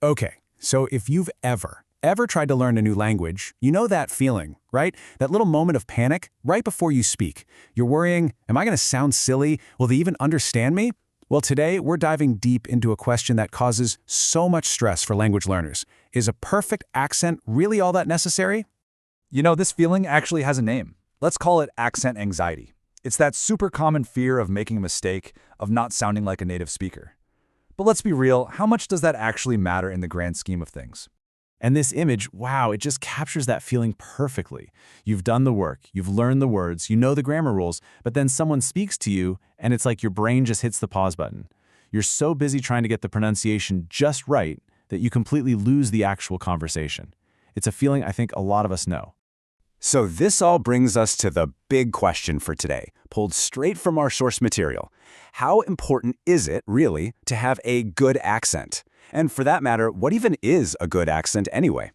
Okay, so if you've ever tried to learn a new language, you know that feeling, right? That little moment of panic right before you speak. You're worrying, am I going to sound silly? Will they even understand me? Well, today we're diving deep into a question that causes so much stress for language learners. Is a perfect accent really all that necessary? You know, this feeling actually has a name. Let's call it accent anxiety. It's that super common fear of making a mistake, of not sounding like a native speaker. But let's be real, how much does that actually matter in the grand scheme of things? And this image, wow, it just captures that feeling perfectly. You've done the work, you've learned the words, you know the grammar rules, but then someone speaks to you and it's like your brain just hits the pause button. You're so busy trying to get the pronunciation just right that you completely lose the actual conversation. It's a feeling I think a lot of us know. So this all brings us to the big question for today, pulled straight from our source material. How important is it, really, to have a good accent? And for that matter, what even is a good accent anyway?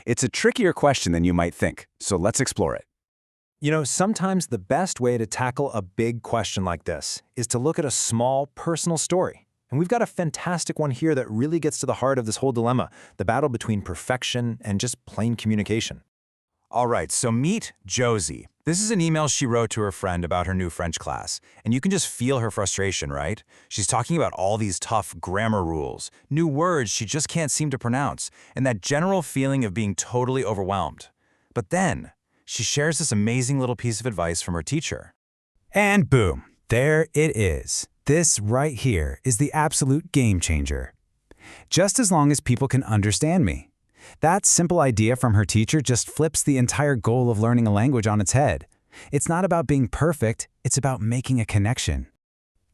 It's a trickier question than you might think, so let's explore it. You know, sometimes the best way to tackle a big question like this is to look at a small, personal story. And we've got a fantastic one here that really gets to the heart of this whole dilemma, the battle between perfection and just plain communication. All right, so meet Josie. This is an email she wrote to her friend about her new French class, and you can just feel her frustration, right? She's talking about all these tough grammar rules, new words she just can't seem to pronounce, and that general feeling of being totally overwhelmed. But then, she shares this amazing little piece of advice from her teacher. And boom, there it is. This right here is the absolute game changer. Just as long as people can understand me. That simple idea from her teacher just flips the entire goal of learning a language on its head. It's not about being perfect, it's about making a connection.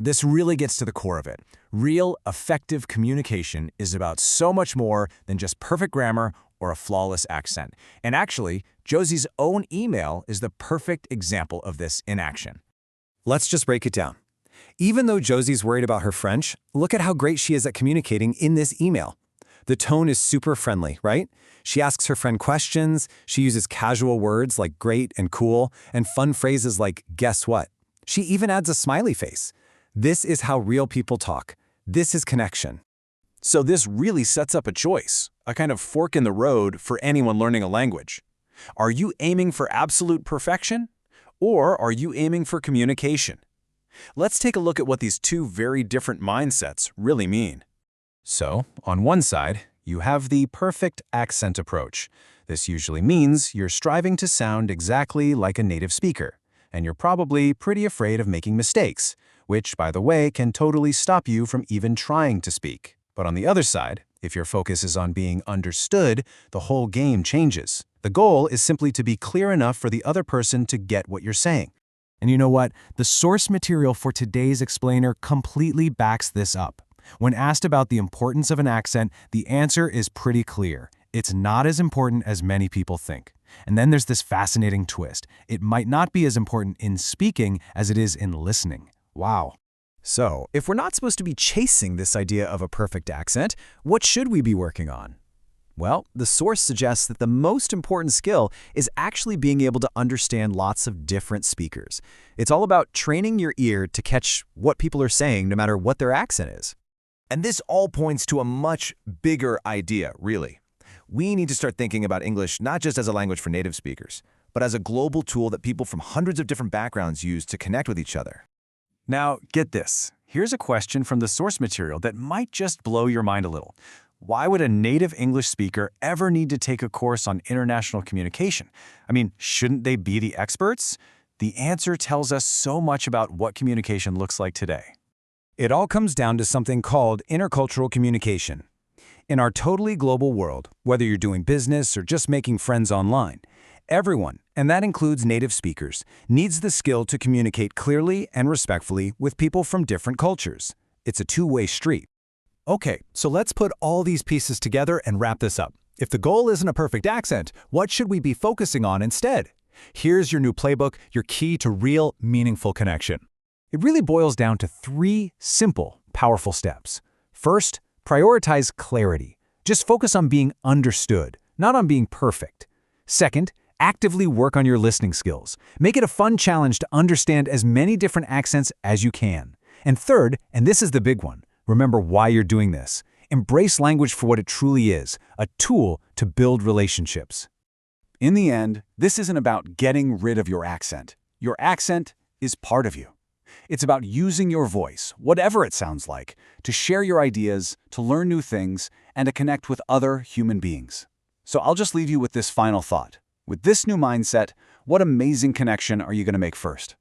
This really gets to the core of it. Real, effective communication is about so much more than just perfect grammar or a flawless accent. And actually, Josie's own email is the perfect example of this in action. Let's just break it down. Even though Josie's worried about her French, look at how great she is at communicating in this email. The tone is super friendly, right? She asks her friend questions, she uses casual words like great and cool, and fun phrases like guess what. She even adds a smiley face. This is how real people talk. This is connection. So this really sets up a choice, a kind of fork in the road for anyone learning a language. Are you aiming for absolute perfection? Or are you aiming for communication? Let's take a look at what these two very different mindsets really mean. So, on one side, you have the perfect accent approach. This usually means you're striving to sound exactly like a native speaker, and you're probably pretty afraid of making mistakes, which, by the way, can totally stop you from even trying to speak. But on the other side, if your focus is on being understood, the whole game changes. The goal is simply to be clear enough for the other person to get what you're saying. And you know what? The source material for today's explainer completely backs this up. When asked about the importance of an accent, the answer is pretty clear. It's not as important as many people think. And then there's this fascinating twist. It might not be as important in speaking as it is in listening. Wow. So, if we're not supposed to be chasing this idea of a perfect accent, what should we be working on? Well, the source suggests that the most important skill is actually being able to understand lots of different speakers. It's all about training your ear to catch what people are saying no matter what their accent is. And this all points to a much bigger idea, really. We need to start thinking about English not just as a language for native speakers, but as a global tool that people from hundreds of different backgrounds use to connect with each other. Now, get this. Here's a question from the source material that might just blow your mind a little. Why would a native English speaker ever need to take a course on international communication? I mean, shouldn't they be the experts? The answer tells us so much about what communication looks like today. It all comes down to something called intercultural communication. In our totally global world, whether you're doing business or just making friends online, everyone, and that includes native speakers, needs the skill to communicate clearly and respectfully with people from different cultures. It's a two-way street. Okay, so let's put all these pieces together and wrap this up. If the goal isn't a perfect accent, what should we be focusing on instead? Here's your new playbook, your key to real, meaningful connection. It really boils down to 3 simple, powerful steps. First, prioritize clarity. Just focus on being understood, not on being perfect. Second, actively work on your listening skills. Make it a fun challenge to understand as many different accents as you can. And third, and this is the big one, remember why you're doing this. Embrace language for what it truly is, a tool to build relationships. In the end, this isn't about getting rid of your accent. Your accent is part of you. It's about using your voice, whatever it sounds like, to share your ideas, to learn new things, and to connect with other human beings. So I'll just leave you with this final thought. With this new mindset, what amazing connection are you going to make first?